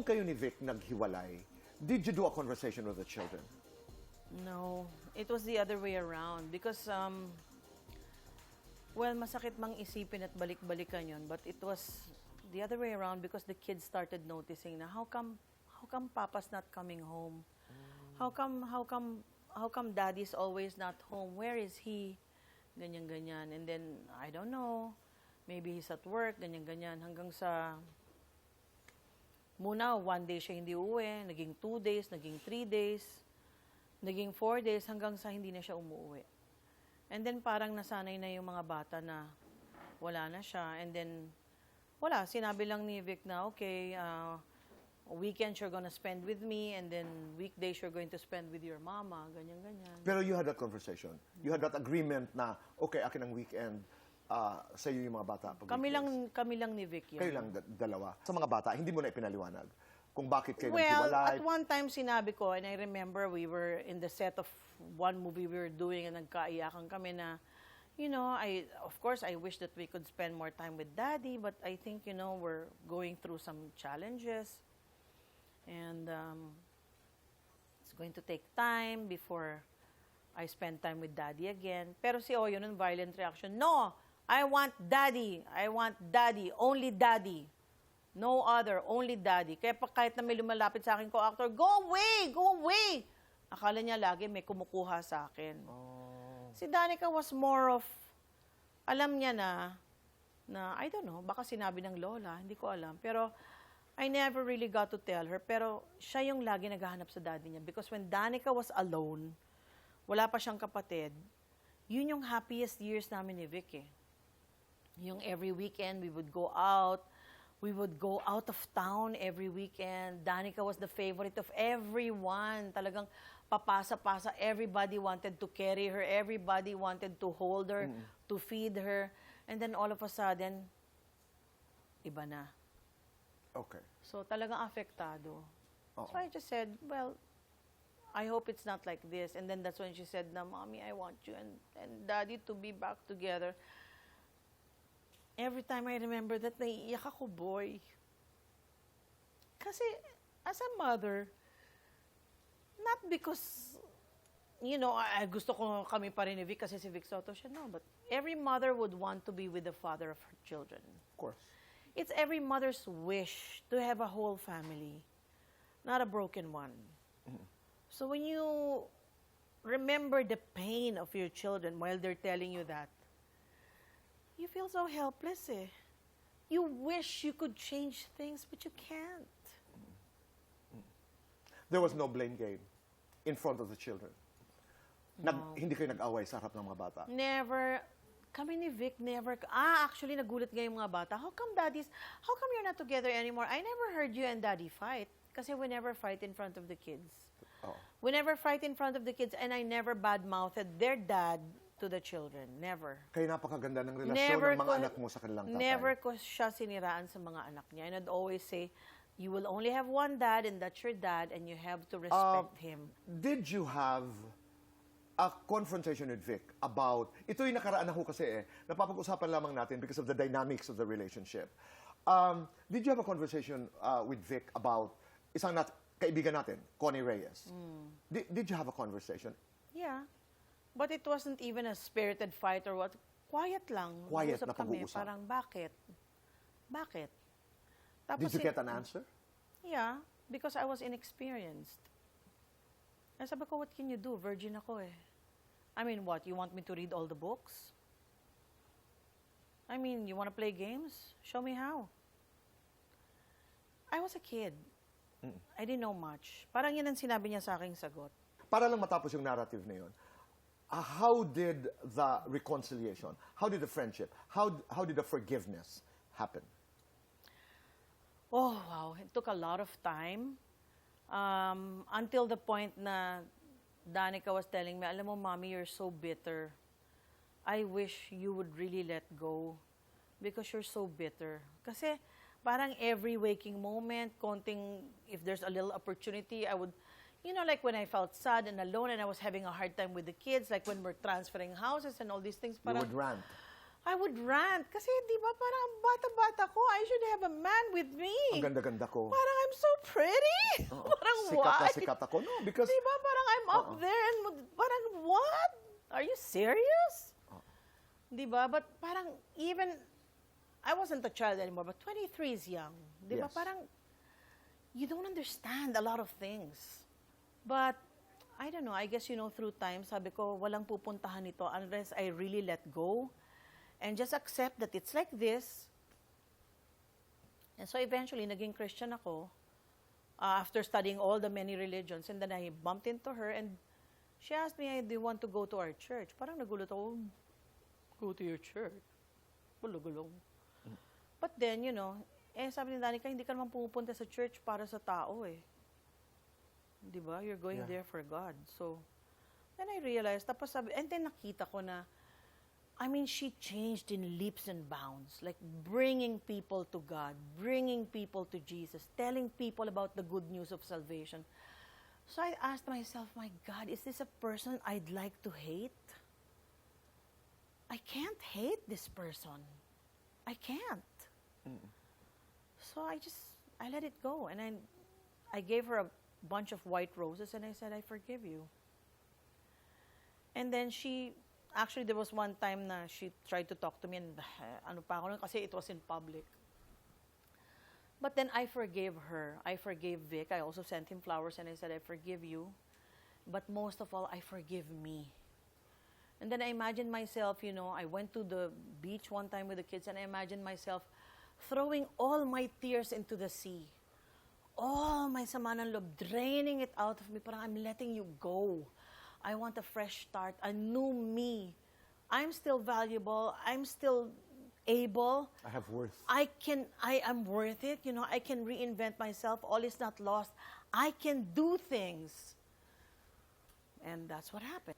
Nung kayo ni Vic naghiwalay, did you do a conversation with the children? No, it was the other way around because, well, masakit mang isipin at balik-balikan yun, but it was the other way around because the kids started noticing na how come Papa's not coming home? How come Daddy's always not home? Where is he? Ganyan-ganyan. And then, I don't know, maybe he's at work, ganyan-ganyan. Hanggang sa, muna, 1 day siya hindi uuwi, naging 2 days, naging 3 days, naging 4 days, hanggang sa hindi na siya umuwi. And then, parang nasanay na yung mga bata na wala na siya. And then, wala, sinabi lang ni Vic na, okay, weekends you're gonna spend with me, and then weekdays you're going to spend with your mama, ganyan-ganyan. Pero you had that conversation. You had that agreement na, okay, akin ang weekend, sa iyo yung mga bata. Kami lang ni Vic yun. Kayo lang dalawa. Sa mga bata, hindi mo na ipinaliwanag kung bakit kayo Well, naghiwalay. at one time sinabi ko, and I remember we were in the set of one movie we were doing, and nagkaiyakan kami na, you know, of course, I wish that we could spend more time with Daddy, but I think, you know, we're going through some challenges. And it's going to take time before I spend time with Daddy again. Pero si Oyo nun, violent reaction, no, I want Daddy. I want Daddy. Only Daddy. No other. Only Daddy. Kaya kahit na may lumalapit sa akin co-actor, go away! Go away! Akala niya lagi may kumukuha sa akin. Oh. Si Danica was more of, alam niya na, I don't know, baka sinabi ng lola, hindi ko alam. Pero, I never really got to tell her, pero siya yung lagi naghahanap sa daddy niya. Because when Danica was alone, wala pa siyang kapatid, yun yung happiest years namin ni Vic eh. Yung every weekend, we would go out of town every weekend. Danica was the favorite of everyone. Talagang papasa-pasa, everybody wanted to carry her, everybody wanted to hold her, to feed her. And then all of a sudden, iba na. Okay. So, talagang apektado. Uh-oh. So, I just said, well, I hope it's not like this. And then that's when she said na, Mommy, I want you and Daddy to be back together. Every time I remember that, naiiyak ako, boy. Kasi, as a mother, not because, you know, gusto ko kami pa rin ni Vic kasi si Vic Sotto siya, no. But every mother would want to be with the father of her children. Of course. It's every mother's wish to have a whole family, not a broken one. So when you remember the pain of your children while they're telling you that, you feel so helpless eh. You wish you could change things, but you can't. There was no blame game in front of the children. No. Hindi kayo nag-away sa harap ng mga bata? Never. Kami ni Vic, never. Actually, nagulat nga yung mga bata. How come you're not together anymore? I never heard you and Daddy fight. Kasi we never fight in front of the kids. Oh. We never fight in front of the kids, and I never badmouthed their dad to the children. Never. Kaya napakaganda ng relasyon ng mga anak mo sa kanilang tatay. Never ko siya siniraan sa mga anak niya. And I'd always say, you will only have one dad, and that's your dad, and you have to respect him. Did you have a confrontation with Vic about, ito yung nakaraan na ho kasi napapag-usapan lamang natin because of the dynamics of the relationship. Did you have a conversation with Vic about isang kaibigan natin, Coney Reyes? Did you have a conversation? Yeah. But it wasn't even a spirited fight or what. Quiet lang. Quiet na kami. pag-uusap. Parang, bakit? Bakit? Tapos Did you get an answer? Yeah, because I was inexperienced. And sabi ko, what can you do? Virgin ako eh. I mean, what? You want me to read all the books? I mean, you want to play games? Show me how. I was a kid. I didn't know much. Parang yun ang sinabi niya sa aking sagot. Para lang matapos yung narrative na yun, how did the reconciliation, how did the friendship, how did the forgiveness happen? Oh, wow. It took a lot of time. Until the point na Danica was telling me, alam mo, Mommy, you're so bitter. I wish you would really let go because you're so bitter. Kasi parang every waking moment, if there's a little opportunity, I would, you know, like when I felt sad and alone and I was having a hard time with the kids, like when we're transferring houses and all these things. You would rant. I would rant. Kasi, di ba, parang ang bata-bata ko, I should have a man with me. Ang ganda-ganda ko. Parang I'm so pretty. Parang Sikat na why? sikat ako. No, because... Di ba, parang I'm up there and parang what? Are you serious? Di ba? But parang even, I wasn't a child anymore, but 23 is young. Di ba? Yes. Parang, you don't understand a lot of things. But, I don't know, I guess, through time, sabi ko, walang pupuntahan nito unless I really let go and just accept that it's like this. And so eventually, naging Christian ako after studying all the many religions. And then I bumped into her and she asked me, do you want to go to our church? Parang nagulat ako, go to your church? Bulong-gulong. But then, sabi ni Danica, hindi ka naman pupunta sa church para sa tao eh. Di ba? You're going there for God. So, then I realized, tapos sabi, and then nakita ko na, she changed in leaps and bounds, like bringing people to God, bringing people to Jesus, telling people about the good news of salvation. So I asked myself, my God, is this a person I'd like to hate? I can't hate this person. I can't. So I let it go. And I gave her a bunch of white roses and I said, I forgive you. And then actually there was one time na she tried to talk to me and ano pa ako nun, kasi it was in public. But then I forgave her. I forgave Vic. I also sent him flowers and I said, I forgive you. But most of all, I forgive me. And then I imagined myself, I went to the beach one time with the kids and I imagined myself throwing all my tears into the sea. All my sama ng loob, draining it out of me. Parang I'm letting you go. I want a fresh start, a new me. I'm still valuable. I'm still able. I have worth. I am worth it. I can reinvent myself. All is not lost. I can do things. And that's what happened.